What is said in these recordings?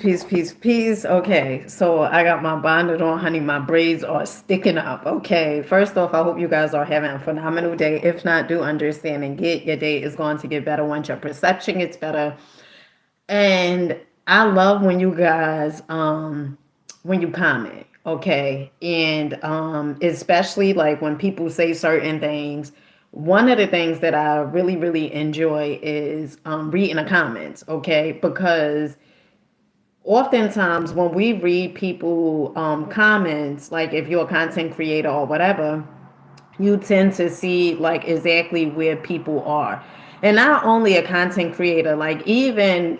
Peace, peace, peace. Okay, so I got my bonnet on, honey. My braids are sticking up. Okay, first off, I hope you guys are having a phenomenal day. If not, do understand and get your day is going to get better once your perception gets better. And I love when you guys when you comment, okay? And especially like when people say certain things. One of the things that I really, really enjoy is reading the comments, okay? Because oftentimes when we read people comments, like if you're a content creator or whatever, you tend to see like exactly where people are. And not only a content creator, like even,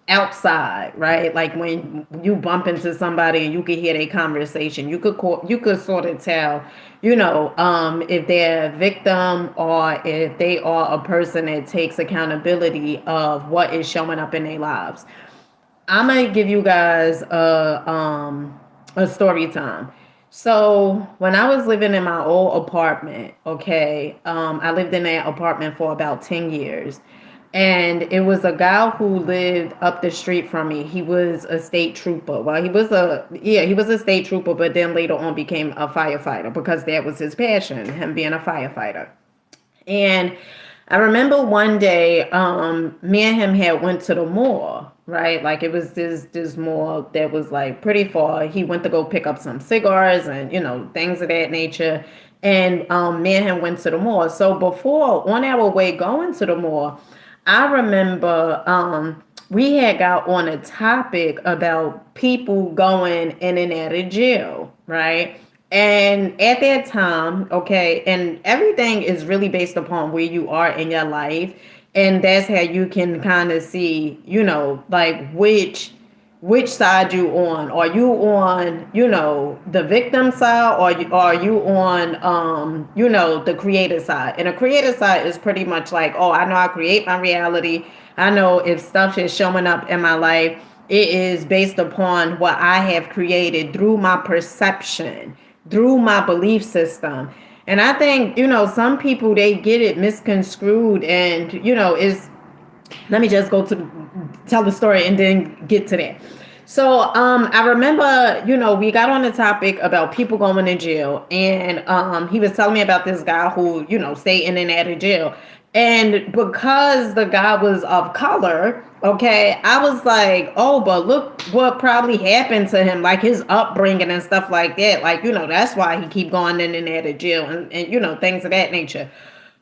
outside, right? Like when you bump into somebody and you could hear their conversation, you could sort of tell, if they're a victim or if they are a person that takes accountability of what is showing up in their lives. I'm gonna give you guys a story time. So when I was living in my old apartment, okay, I lived in that apartment for about 10 years. And it was a guy who lived up the street from me. He was a state trooper. Well, he was a state trooper, but then later on became a firefighter because that was his passion, him being a firefighter. And I remember one day, me and him had went to the mall, right? Like it was this mall that was like pretty far. He went to go pick up some cigars and things of that nature. And me and him went to the mall. So before on our way going to the mall, I remember we had got on a topic about people going in and out of jail, right? And at that time, okay, and everything is really based upon where you are in your life. And that's how you can kind of see, like which side you on. Are you on, the victim side, or are you on, the creator side? And the creator side is pretty much like, oh, I know I create my reality. I know if stuff is showing up in my life, it is based upon what I have created through my perception, through my belief system. And I think, some people, they get it misconstrued and, is let me just go to tell the story and then get to that. So I remember, we got on the topic about people going to jail, and he was telling me about this guy who, stayed in and out of jail. And because the guy was of color, okay, I was like, oh, but look what probably happened to him, like his upbringing and stuff like that. Like, that's why he keep going in and out of jail and things of that nature.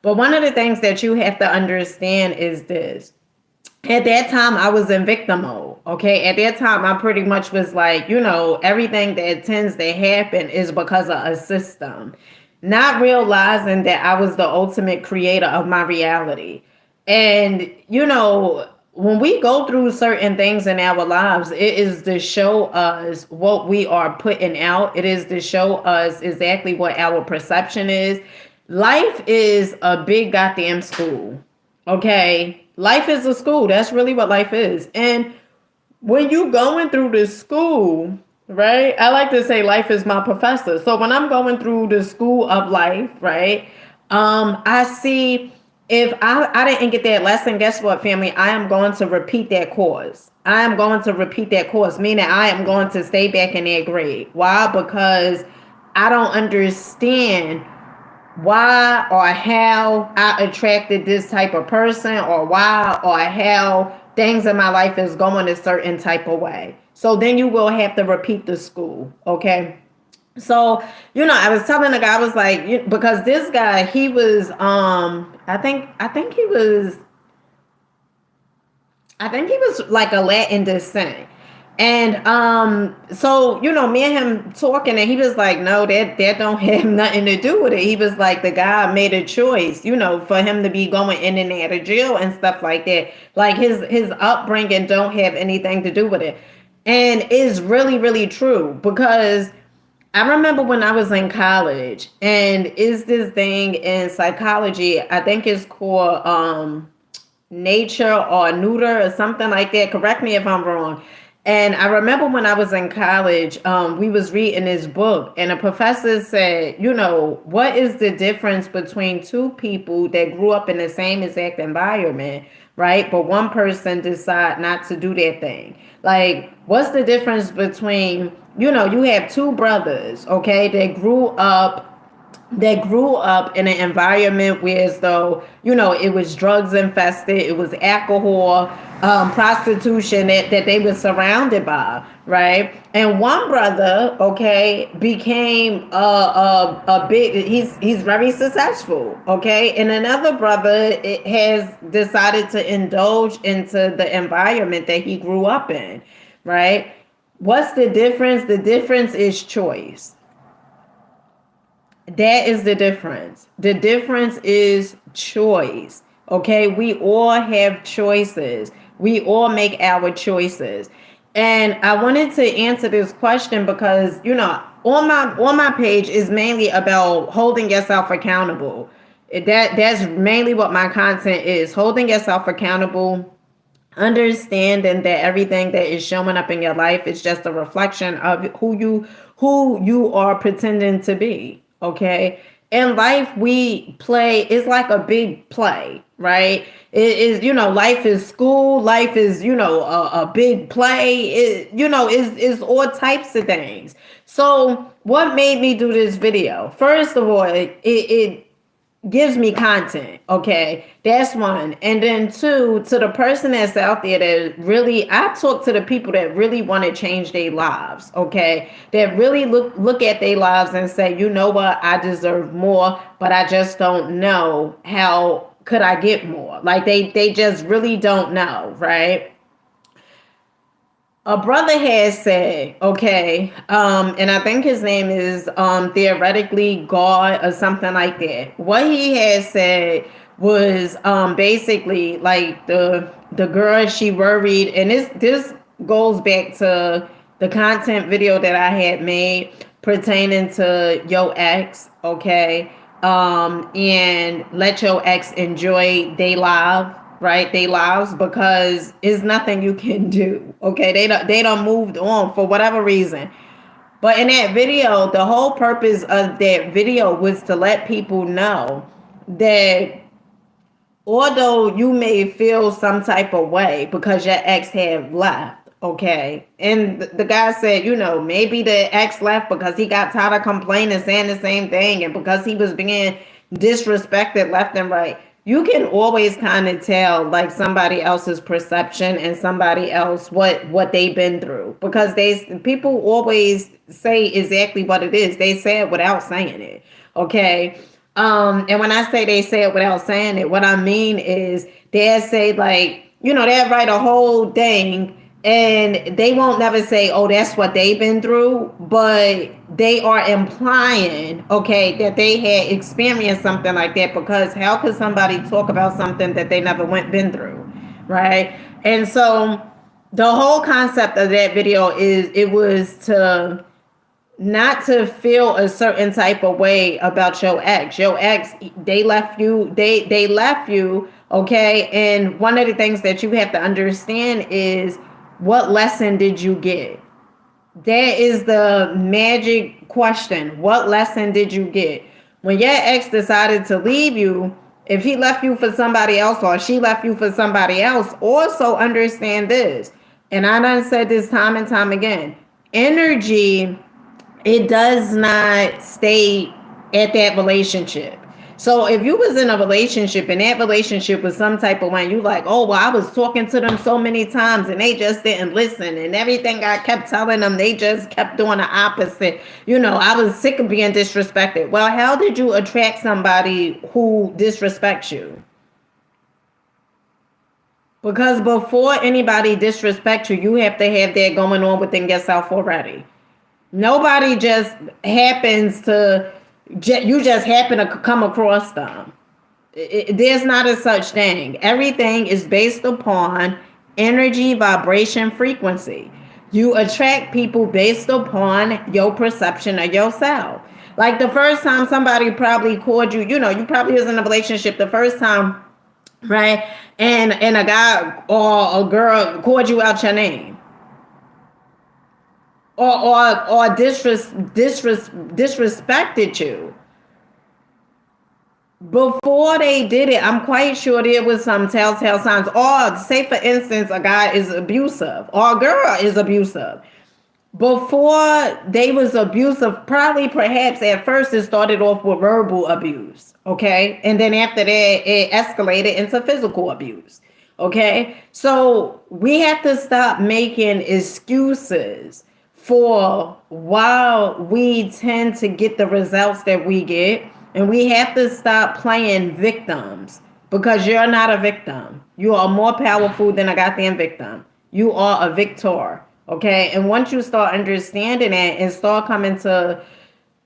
But one of the things that you have to understand is this. At that time, I was in victim mode. Okay. At that time, I pretty much was like, everything that tends to happen is because of a system, not realizing that I was the ultimate creator of my reality. And, when we go through certain things in our lives, it is to show us what we are putting out. It is to show us exactly what our perception is. Life is a big goddamn school. Okay. Life is a school. That's really what life is. And when you going through the school, right? I like to say life is my professor. So when I'm going through the school of life, right? I see if I didn't get that lesson, guess what, family? I am going to repeat that course. I am going to repeat that course, meaning I am going to stay back in that grade. Why? Because I don't understand why or how I attracted this type of person, or why or how things in my life is going a certain type of way. So then you will have to repeat the school. Okay. So, I was telling the guy, I was like, because this guy, he was, I think he was like a Latin descent. And so me and him talking, and he was like, no, that don't have nothing to do with it. He was like, the guy made a choice, for him to be going in and out of jail and stuff like that. Like his upbringing don't have anything to do with it. And it's really, really true, because I remember when I was in college, and is this thing in psychology, I think it's called nature or neuter or something like that. Correct me if I'm wrong. And I remember when I was in college, we was reading this book, and a professor said, what is the difference between two people that grew up in the same exact environment, right? But one person decide not to do that thing. Like, what's the difference between, you have two brothers, okay, that grew up in an environment where, as though, it was drugs infested, it was alcohol, prostitution that they were surrounded by, right? And one brother, okay, became a big, he's very successful, okay, and another brother has decided to indulge into the environment that he grew up in, right? What's the difference? The difference is choice. That is the difference. The difference is choice. Okay, we all have choices. We all make our choices. And I wanted to answer this question because, on my page is mainly about holding yourself accountable. That's mainly what my content is. Holding yourself accountable, understanding that everything that is showing up in your life is just a reflection of who you are pretending to be. Okay, in life we play, it's like a big play, right? It is, life is school, life is, a big play, is all types of things. So what made me do this video? First of all, it gives me content. Okay, that's one. And then two, to the person that's out there that really, I talk to the people that really want to change their lives. Okay, that really look at their lives and say, you know what, I deserve more, but I just don't know how could I get more. Like, they just really don't know, right? A brother has said, okay, and I think his name is theoretically God or something like that. What he has said was basically like the girl, she worried, and this goes back to the content video that I had made pertaining to your ex, okay, and let your ex enjoy their life, right? They lives, because it's nothing you can do. Okay, they don't moved on for whatever reason. But in that video, the whole purpose of that video was to let people know that although you may feel some type of way because your ex have left, okay, and the guy said, maybe the ex left because he got tired of complaining, saying the same thing, and because he was being disrespected left and right. You can always kind of tell like somebody else's perception and somebody else what they've been through, because people always say exactly what it is. They say it without saying it. Okay. And when I say they say it without saying it, what I mean is they'll say, like, they'll write a whole thing and they won't never say, oh, that's what they've been through, but they are implying, okay, that they had experienced something like that, because how could somebody talk about something that they never been through, right? And so the whole concept of that video is, it was to not to feel a certain type of way about your ex. Your ex, they left you, they left you, okay? And one of the things that you have to understand is, what lesson did you get? That is the magic question. What lesson did you get? When your ex decided to leave you, if he left you for somebody else or she left you for somebody else, also understand this. And I done said this time and time again. Energy, it does not stay at that relationship. So if you was in a relationship and that relationship was some type of way, you like, oh, well, I was talking to them so many times and they just didn't listen, and everything I kept telling them, they just kept doing the opposite. I was sick of being disrespected. Well, how did you attract somebody who disrespects you? Because before anybody disrespects you, you have to have that going on within yourself already. Nobody just happens to, you just happen to come across them. There's not a such thing. Everything is based upon energy, vibration, frequency. You attract people based upon your perception of yourself. Like the first time somebody probably called you, you probably was in a relationship the first time, right? And a guy or a girl called you out your name, or disrespected you. Before they did it, I'm quite sure there was some telltale signs. Or say for instance, a guy is abusive or a girl is abusive. Before they was abusive, probably perhaps at first it started off with verbal abuse. Okay. And then after that, it escalated into physical abuse. Okay. So we have to stop making excuses for why we tend to get the results that we get. And we have to stop playing victims because you're not a victim. You are more powerful than a goddamn victim. You are a victor. Okay. And once you start understanding it and start coming to,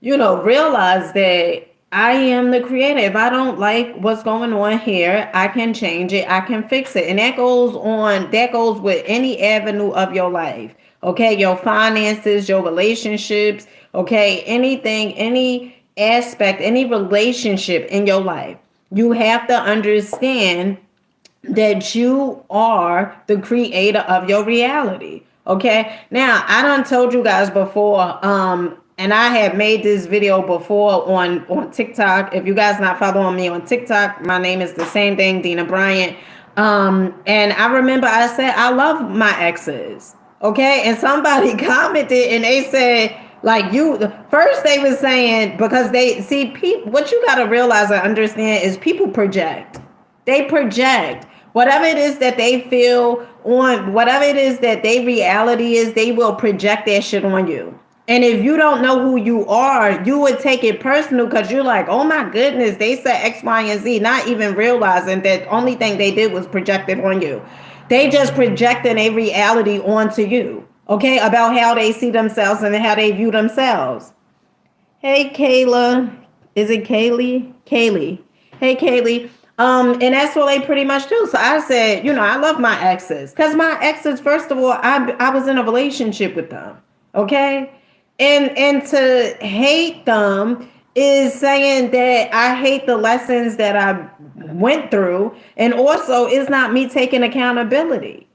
realize that I am the creator. If I don't like what's going on here, I can change it. I can fix it. And that goes with any avenue of your life. Okay. Your finances, your relationships. Okay. Anything, any aspect, any relationship in your life. You have to understand that you are the creator of your reality. Okay. Now, I done told you guys before, and I had made this video before on TikTok. If you guys not following me on TikTok, my name is the same thing, Dina Bryant. And I remember I said, I love my exes. Okay. And somebody commented and they said, like you, first they was saying, because they see people, what you got to realize and understand is people project. They project whatever it is that they feel on, whatever it is that their reality is, they will project that shit on you. And if you don't know who you are, you would take it personal because you're like, oh my goodness, they said X, Y, and Z, not even realizing that only thing they did was project it on you. They just projected a reality onto you, okay, about how they see themselves and how they view themselves. Hey, Kayla. Is it Kaylee? Kaylee. Hey, Kaylee. And that's what they pretty much do. So I said, I love my exes. Because my exes, first of all, I was in a relationship with them. Okay? And to hate them is saying that I hate the lessons that I went through. And also, it's not me taking accountability.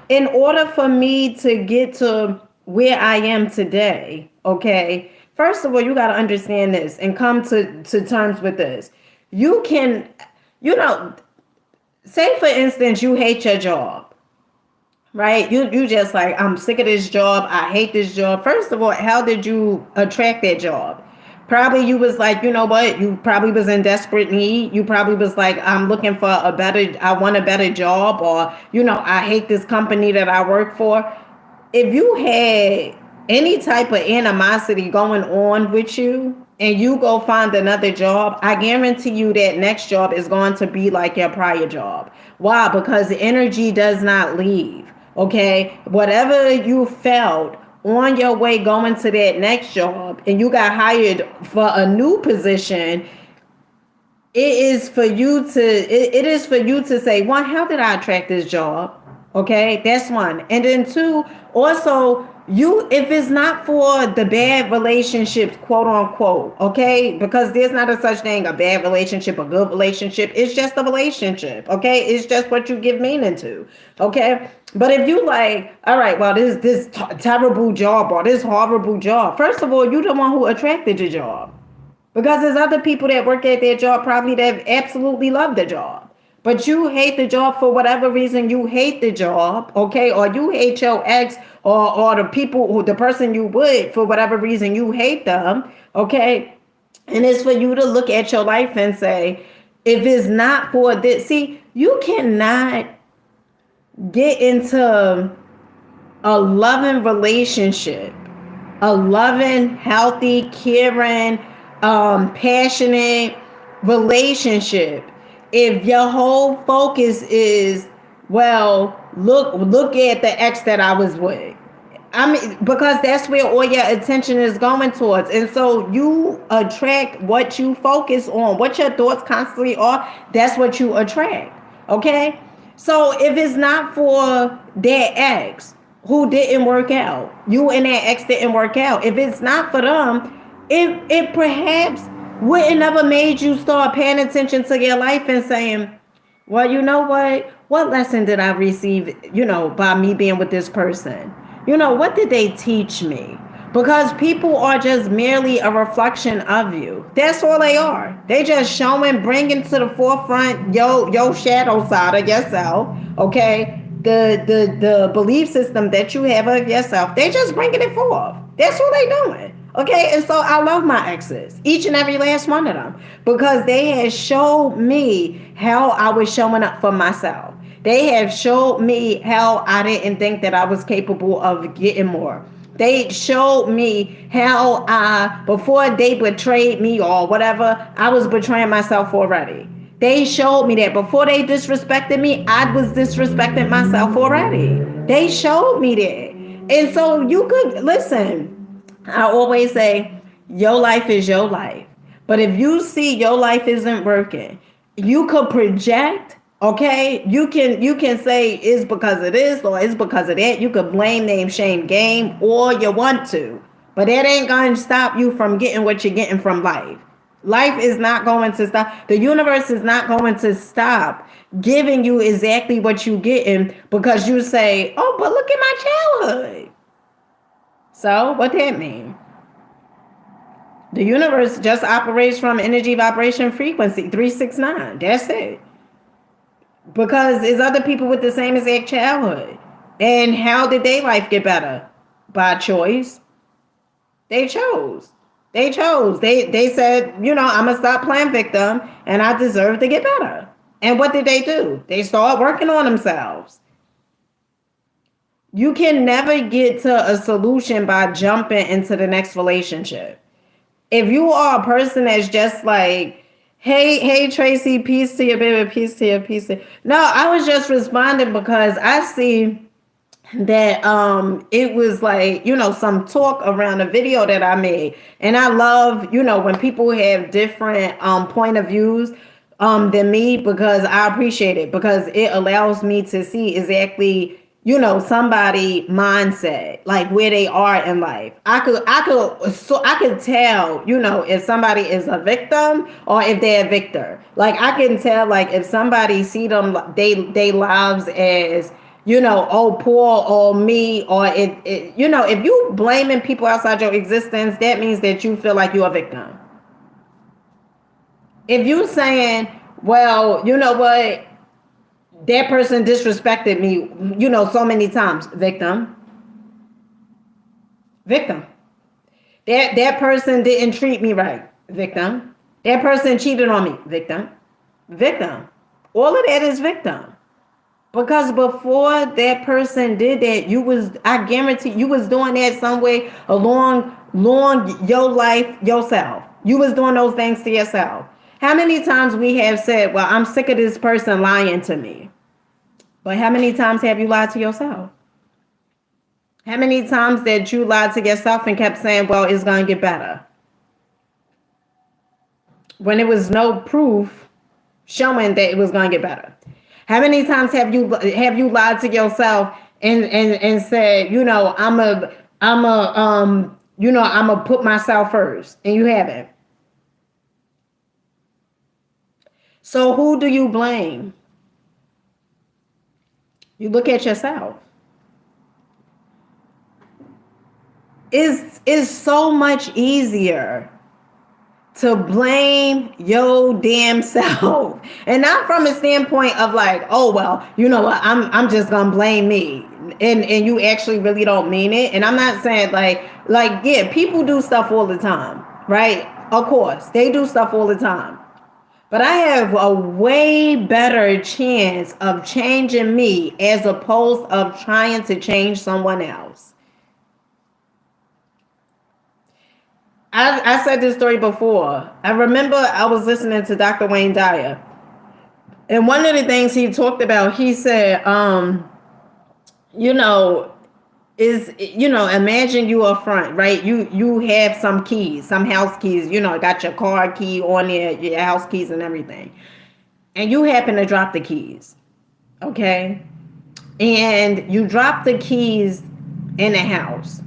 In order for me to get to where I am today, okay, first of all, you got to understand this and come to terms with this. You can, say for instance, you hate your job, right? You just like, I'm sick of this job. I hate this job. First of all, how did you attract that job? Probably you was like, you know what? You probably was in desperate need. You probably was like, I want a better job, or, I hate this company that I work for. If you had any type of animosity going on with you and you go find another job, I guarantee you that next job is going to be like your prior job. Why? Because the energy does not leave. Okay. Whatever you felt on your way going to that next job and you got hired for a new position, it is for you to say, one, how did I attract this job? Okay, that's one. And then two, also, if it's not for the bad relationships, quote unquote, okay, because there's not a such thing, a bad relationship, a good relationship. It's just a relationship. Okay, it's just what you give meaning to. Okay, but if you like, all right, well, this terrible job or this horrible job, first of all, you the one who attracted the job. Because there's other people that work at their job probably that absolutely love the job. But you hate the job for whatever reason you hate the job, okay? Or you hate your ex or the person you with for whatever reason you hate them, okay? And it's for you to look at your life and say, if it's not for this, see, you cannot get into a loving relationship, a loving, healthy, caring, passionate relationship if your whole focus is, well, look at the ex that I was with. I mean, because that's where all your attention is going towards. And so you attract what you focus on, what your thoughts constantly are, that's what you attract. Okay? So if it's not for that ex who didn't work out, you and that ex didn't work out, if it's not for them, it perhaps wouldn't never made you start paying attention to your life and saying, well, you know what lesson did I receive, by me being with this person? What did they teach me? Because people are just merely a reflection of you. That's all they are. They just showing, bringing to the forefront your shadow side of yourself. Okay, the belief system that you have of yourself. They just bringing it forth. That's what they doing. Okay, and so I love my exes, each and every last one of them, because they had showed me how I was showing up for myself. They have showed me how I didn't think that I was capable of getting more. They showed me how before they betrayed me or whatever, I was betraying myself already. They showed me that before they disrespected me, I was disrespecting myself already. They showed me that. And so you could listen. I always say, your life is your life. But if you see your life isn't working, you could project, okay? You can say it's because of this or it's because of that. You could blame, name, shame, game, or you want to. But that ain't going to stop you from getting what you're getting from life. Life is not going to stop. The universe is not going to stop giving you exactly what you're getting because you say, oh, but look at my childhood. So what that mean? The universe just operates from energy, vibration, frequency 369. That's it. Because it's other people with the same exact childhood. And how did their life get better? By choice. They chose. They chose. They said, I'm going to stop playing victim and I deserve to get better. And what did they do? They start working on themselves. You can never get to a solution by jumping into the next relationship. If you are a person that's just like, hey, Tracy, peace to you, baby, peace to you, peace to you. No, I was just responding because I see that it was like, some talk around a video that I made. And I love, when people have different point of views than me, because I appreciate it, because it allows me to see exactly somebody mindset, like where they are in life. I could tell, if somebody is a victim or if they're a victor. Like I can tell, like if somebody see them, they lives as, oh, poor or me, or if you blaming people outside your existence, that means that you feel like you're a victim. If you saying, well, you know what, that person disrespected me, so many times. Victim. That person didn't treat me right. Victim. That person cheated on me. Victim. All of that is victim. Because before that person did that, I guarantee you was doing that some way along your life yourself. You was doing those things to yourself. How many times we have said, well, I'm sick of this person lying to me. But how many times have you lied to yourself? How many times that you lied to yourself and kept saying, well, it's going to get better, when it was no proof showing that it was going to get better? How many times have you lied to yourself and said, I'm a put myself first, and you haven't? So who do you blame? You look at yourself. It's so much easier to blame your damn self, and not from a standpoint of like, oh well, you know what, I'm just gonna blame me, and you actually really don't mean it. And I'm not saying like yeah, people do stuff all the time, right? Of course, they do stuff all the time. But I have a way better chance of changing me as opposed of trying to change someone else. I said this story before. I remember I was listening to Dr. Wayne Dyer. And one of the things he talked about, he said, imagine you up front, right? You have some keys, some house keys, got your car key on there, your house keys and everything. And you happen to drop the keys, okay? And you drop the keys in the house.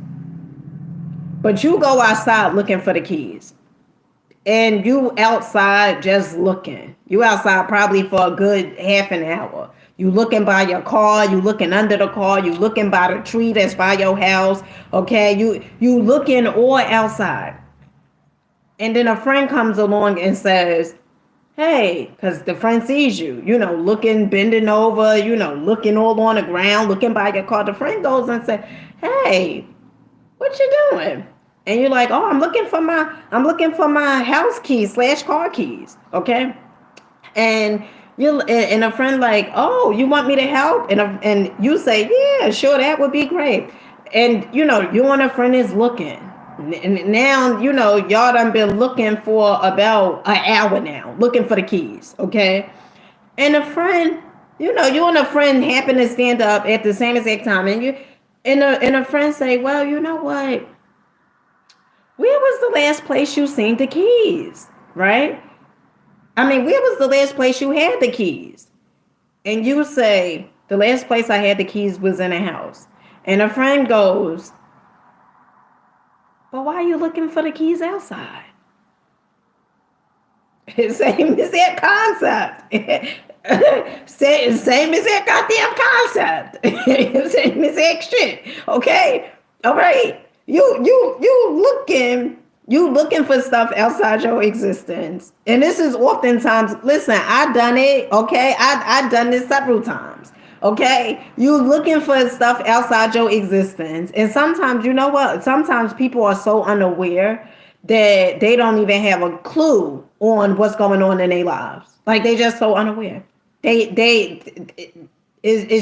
But you go outside looking for the keys. And you outside just looking. You outside probably for a good half an hour. You looking by your car, you looking under the car, you looking by the tree that's by your house. Okay, you looking all outside. And then a friend comes along and says, hey, because the friend sees you, looking, bending over, looking all on the ground, looking by your car. The friend goes and says, hey, what you doing? And you're like, oh, I'm looking for my house keys / car keys. Okay. And a friend like, oh, you want me to help? And you say, yeah, sure, that would be great. And you and a friend is looking. And now, y'all done been looking for about an hour now, looking for the keys. Okay. And a friend, you and a friend happen to stand up at the same exact time, and a friend say, well, you know what? Where was the last place you seen the keys? Right? I mean, where was the last place you had the keys? And you say, the last place I had the keys was in a house. And a friend goes, but why are you looking for the keys outside? Same as that concept. Same as that goddamn concept. Same as that shit. Okay? All right. You looking for stuff outside your existence. And this is oftentimes, listen, I done it, okay? I done this several times. Okay? You looking for stuff outside your existence. And sometimes, you know what? Sometimes people are so unaware that they don't even have a clue on what's going on in their lives. Like, they just so unaware. It's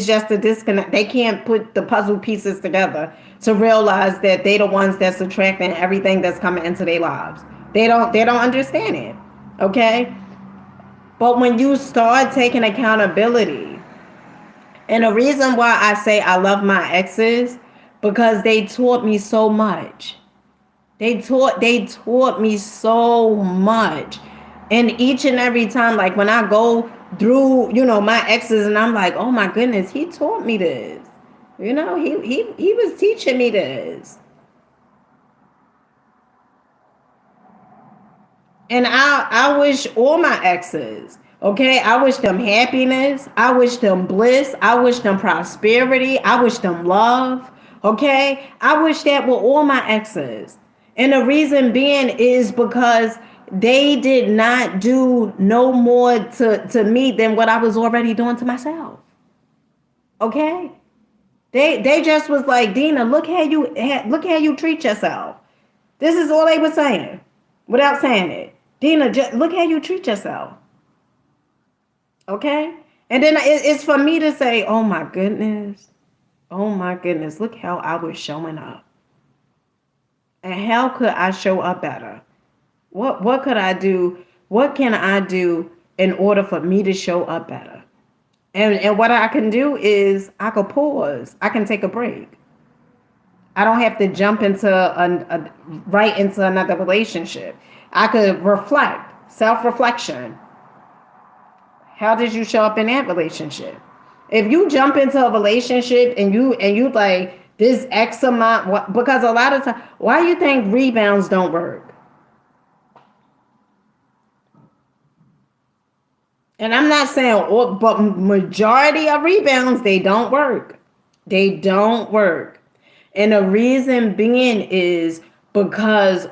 just a disconnect. They can't put the puzzle pieces together to realize that they the ones that's attracting everything that's coming into their lives. They don't understand it. Okay? But when you start taking accountability, and the reason why I say I love my exes, because they taught me so much. They taught me so much. And each and every time, like when I go through, my exes, and I'm like, oh my goodness, he taught me this. He was teaching me this. And I wish all my exes, okay, I wish them happiness. I wish them bliss. I wish them prosperity. I wish them love. Okay. I wish that with all my exes. And the reason being is because they did not do no more to me than what I was already doing to myself. Okay? They just was like, Dina, look how you treat yourself. This is all they were saying without saying it. Dina, just look how you treat yourself. Okay? And then it's for me to say, oh my goodness, look how I was showing up. And how could I show up better? What could I do? What can I do in order for me to show up better? And what I can do is I could pause. I can take a break. I don't have to jump into right into another relationship. I could reflect, self-reflection. How did you show up in that relationship? If you jump into a relationship and you like this X amount, because a lot of times, why do you think rebounds don't work? And I'm not saying all, but majority of rebounds, they don't work. They don't work. And the reason being is because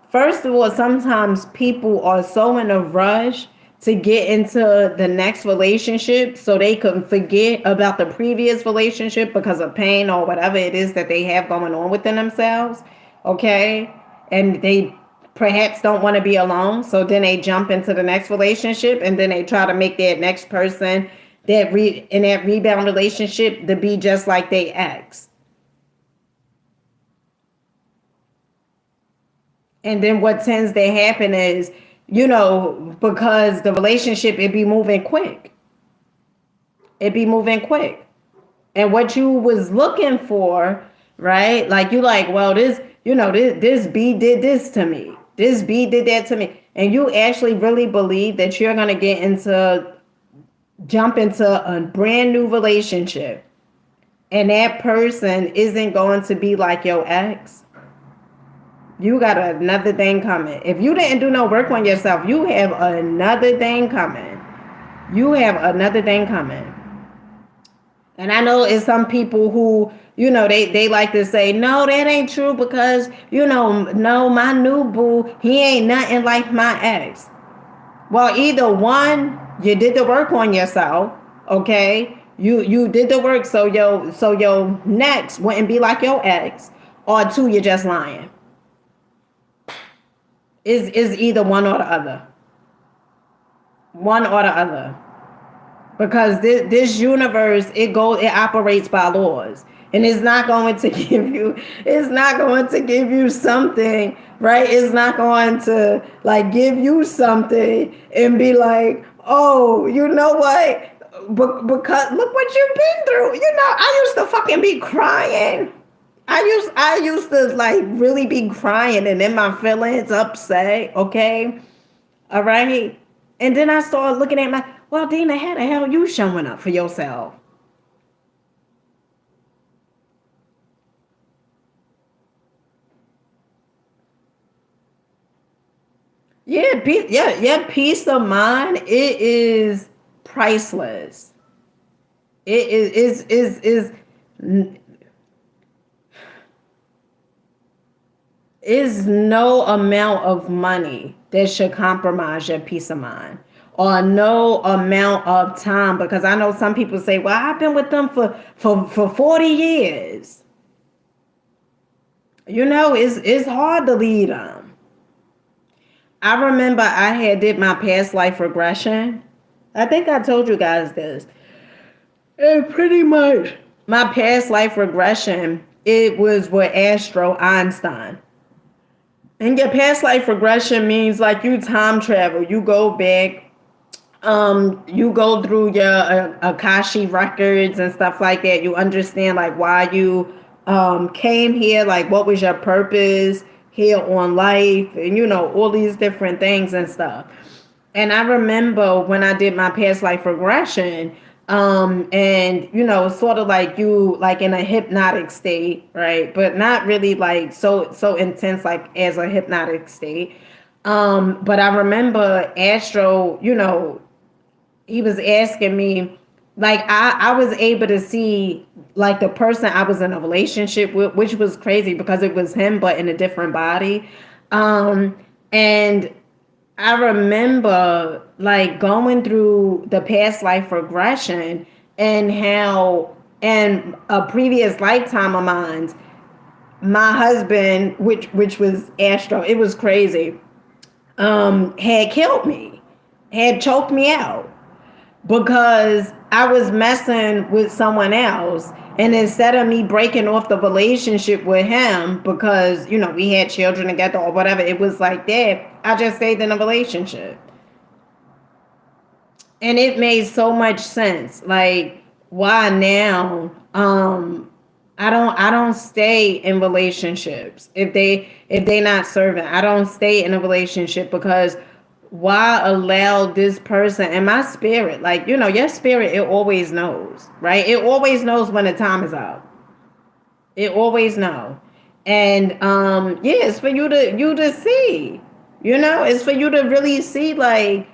first of all, sometimes people are so in a rush to get into the next relationship so they can forget about the previous relationship because of pain or whatever it is that they have going on within themselves. Okay. And they perhaps don't want to be alone. So then they jump into the next relationship and then they try to make that next person in that rebound relationship to be just like they ex. And then what tends to happen is, because the relationship, it be moving quick. And what you was looking for, right? Like you like, well, this B did this to me. This B did that to me. And you actually really believe that you're going to jump into a brand new relationship. And that person isn't going to be like your ex. You got another thing coming. If you didn't do no work on yourself, you have another thing coming. you have another thing coming. And I know it's some people who, they like to say, no, that ain't true because, no, my new boo, he ain't nothing like my ex. Well, either one, you did the work on yourself, okay? You did the work so your next wouldn't be like your ex, or two, you're just lying. Is either one or the other. One or the other. Because this universe, it operates by laws, and it's not going to give you something, right? It's not going to like give you something and be like, oh, you know what, because look what you've been through. I used to fucking be crying. I used to like really be crying and in my feelings, upset, okay? All right. And then I started looking at well, Dina, how the hell you showing up for yourself? Yeah, peace of mind. It is priceless. It is no amount of money that should compromise your peace of mind, or no amount of time, because I know some people say, well, I've been with them for 40 years. It's hard to lead them. I remember I had did my past life regression. I think I told you guys this. And pretty much my past life regression, it was with Astro Einstein. And your past life regression means like you time travel. You go back, you go through your Akashi records and stuff like that. You understand like why you came here, like what was your purpose here on life, and all these different things and stuff. And I remember when I did my past life regression, and sort of like you like in a hypnotic state, right? But not really like so intense like as a hypnotic state. But I remember Astro, he was asking me, like I was able to see like the person I was in a relationship with, which was crazy because it was him but in a different body. And I remember like going through the past life regression and how in a previous lifetime of mine, my husband, which was Astro, it was crazy, had killed me, had choked me out because I was messing with someone else. And instead of me breaking off the relationship with him because, we had children together or whatever, it was like that, I just stayed in a relationship. And it made so much sense. Like, why now? I don't stay in relationships if they not serving. I don't stay in a relationship because why allow this person and my spirit, like, your spirit, it always knows, right? It always knows when the time is up. It always know. And yeah, it's for you to see. It's for you to really see like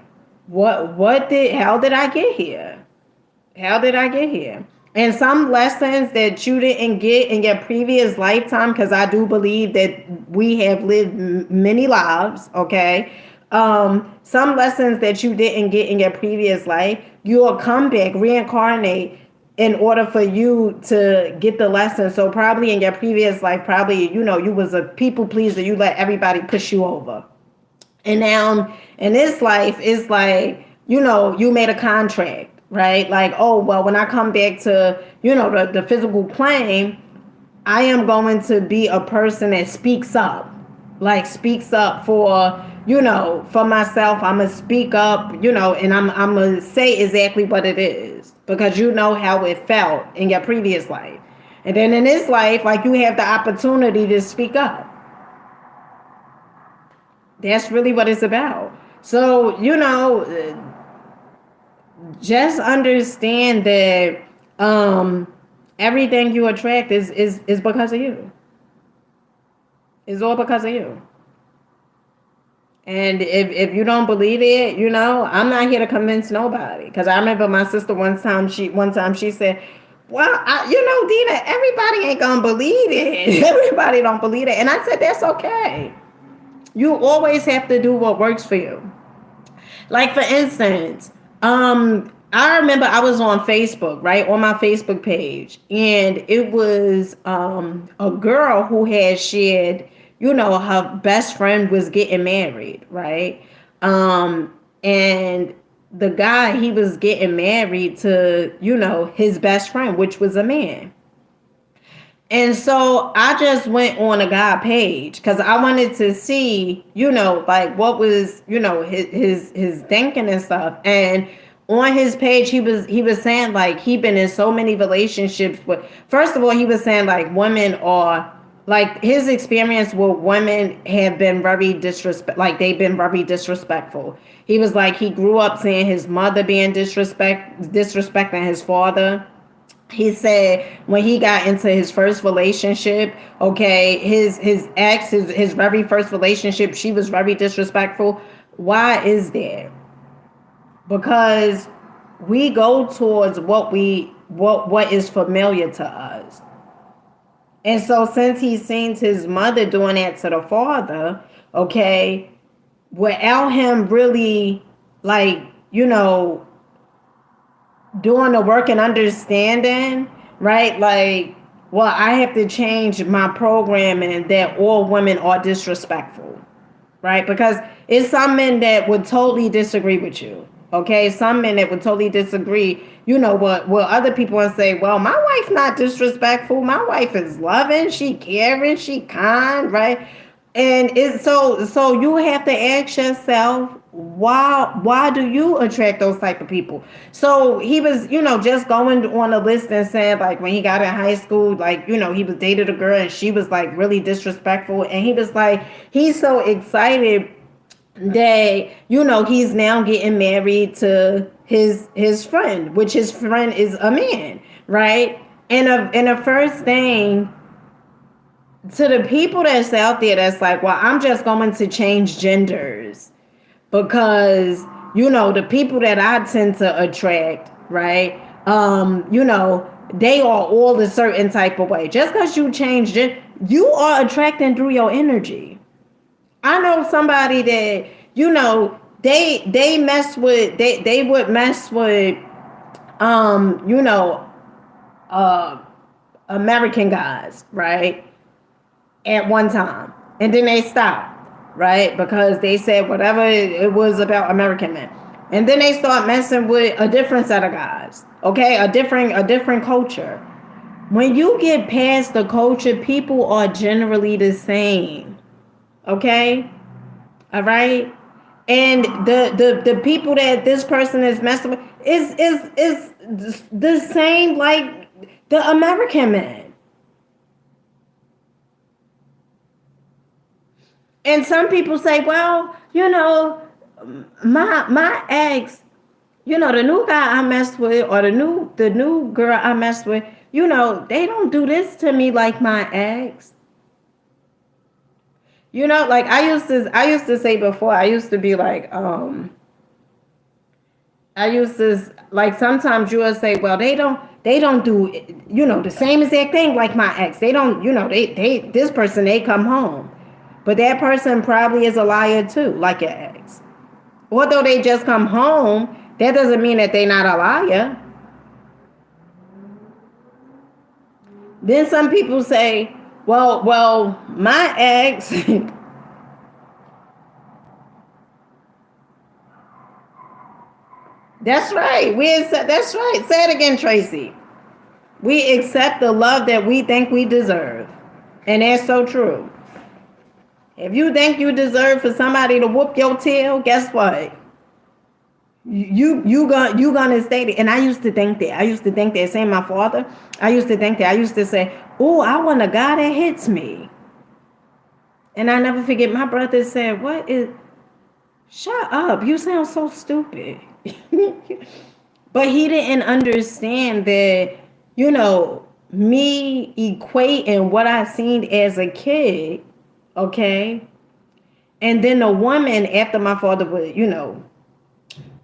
how did I get here? How did I get here? And some lessons that you didn't get in your previous lifetime, because I do believe that we have lived many lives, okay? Some lessons that you didn't get in your previous life, you'll come back, reincarnate in order for you to get the lesson. So probably in your previous life, probably, you was a people pleaser. You let everybody push you over. And now in this life, it's like, you made a contract, right? Like, oh, well, when I come back to, the physical plane, I am going to be a person that speaks up, like speaks up for myself. I'm going to speak up, and I'm going to say exactly what it is because you know how it felt in your previous life. And then in this life, like you have the opportunity to speak up. That's really what it's about. So, just understand that everything you attract is because of you. It's all because of you. And if you don't believe it, I'm not here to convince nobody. Because I remember my sister one time she said, "Well, Dina, everybody ain't gonna believe it. Everybody don't believe it." And I said, "That's okay. You always have to do what works for you." Like for instance, I remember I was on Facebook, right, on my Facebook page, and it was a girl who had shared, her best friend was getting married, right, and the guy, he was getting married to, his best friend, which was a man. And so I just went on a guy page because I wanted to see, like what was, his thinking and stuff. And on his page, he was saying like he been in so many relationships with. First of all, he was saying like women are like his experience with women have been very like they've been very disrespectful. He was like he grew up seeing his mother being disrespecting his father. He said when he got into his first relationship, okay, his ex, his very first relationship, she was very disrespectful. Why is that? Because we go towards what is familiar to us. And so since he's seen his mother doing that to the father, okay, without him really like, doing the work and understanding, right? Like, well, I have to change my programming that all women are disrespectful, right? Because it's some men that would totally disagree with you. Okay, some men that would totally disagree, what other people want to say, well, my wife not disrespectful. My wife is loving, she caring, she kind, right? And it's so you have to ask yourself, why do you attract those type of people? So he was, just going on a list and saying like when he got in high school, like, he was dated a girl and she was like really disrespectful. And he was like, he's so excited that, he's now getting married to his friend, which his friend is a man, right? And the first thing to the people that's out there that's like, well, I'm just going to change genders because, the people that I tend to attract, right? They are all a certain type of way. Just because you change it, you are attracting through your energy. I know somebody that, they mess with, they would mess with, um, you know, uh, American guys, right? At one time. And then they stopped, right? Because they said whatever it was about American men. And then they start messing with a different set of guys. Okay? A different culture. When you get past the culture, people are generally the same. Okay? All right? And the people that this person is messing with is the same like the American man. And some people say, well, my ex, the new guy I messed with or the new girl I messed with, they don't do this to me like my ex. Like I used to say before, I used to be like, I used to like sometimes you would say, well, they don't do the same exact thing like my ex. They don't, they this person they come home. But that person probably is a liar too, like your ex. Although they just come home, that doesn't mean that they're not a liar. Then some people say, well, my ex, that's right. That's right. Say it again, Tracy. We accept the love that we think we deserve. And that's so true. If you think you deserve for somebody to whoop your tail, guess what? You gonna stay there. And I used to think that. I used to think that. Saying my father, I used to think that. I used to say, "Oh, I want a guy that hits me." And I never forget. My brother said, "What is? Shut up! You sound so stupid." But he didn't understand that. Me equating what I seen as a kid, okay, And then the woman, after my father would,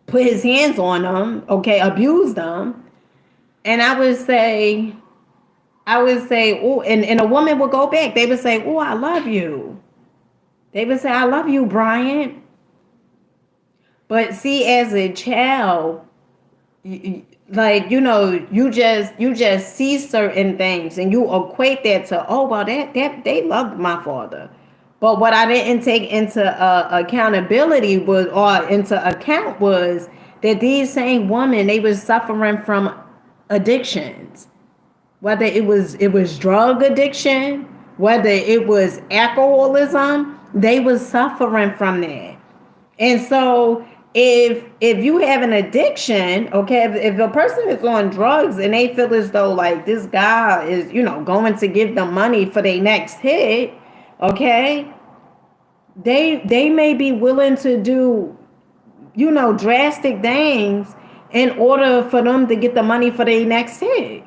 put his hands on them, okay, abuse them. And I would say, oh, and a woman would go back. They would say, oh, I love you. They would say, I love you, Brian. But see, as a child, you just see certain things and you equate that to, oh, well, that they loved my father. But what I didn't take into accountability was, or into account, was that these same women, they was suffering from addictions, whether it was drug addiction, whether it was alcoholism, they was suffering from that. And so if you have an addiction, okay, if a person is on drugs and they feel as though like this guy is, going to give them money for their next hit, okay, they may be willing to do, drastic things in order for them to get the money for their next hit.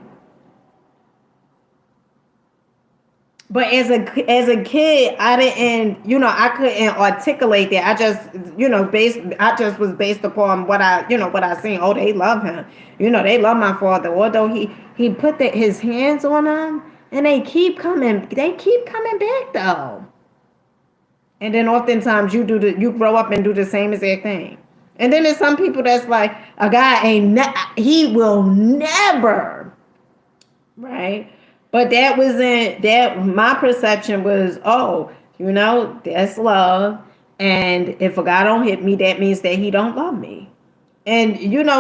But as a kid, I didn't, I couldn't articulate that. I just was based upon what I seen. Oh, they love him. They love my father. Although he put his hands on them, and they keep coming back though. And then oftentimes you grow up and do the same exact thing. And then there's some people that's like, a guy he will never, right? But that wasn't that. My perception was, oh, that's love. And if a guy don't hit me, that means that he don't love me. And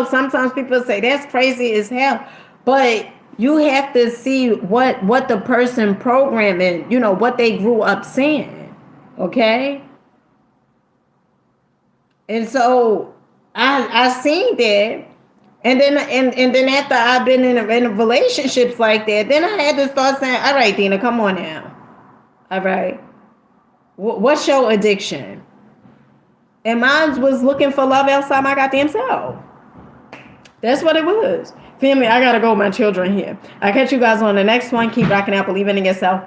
sometimes people say that's crazy as hell. But you have to see what the person programming, what they grew up saying. Okay. And so I seen that. And then after I've been in relationships like that, then I had to start saying, all right, Dina, come on now. All right. What's your addiction? And mine was looking for love outside my goddamn self. That's what it was. Family, I got to go with my children here. I'll catch you guys on the next one. Keep rocking out, believing in yourself.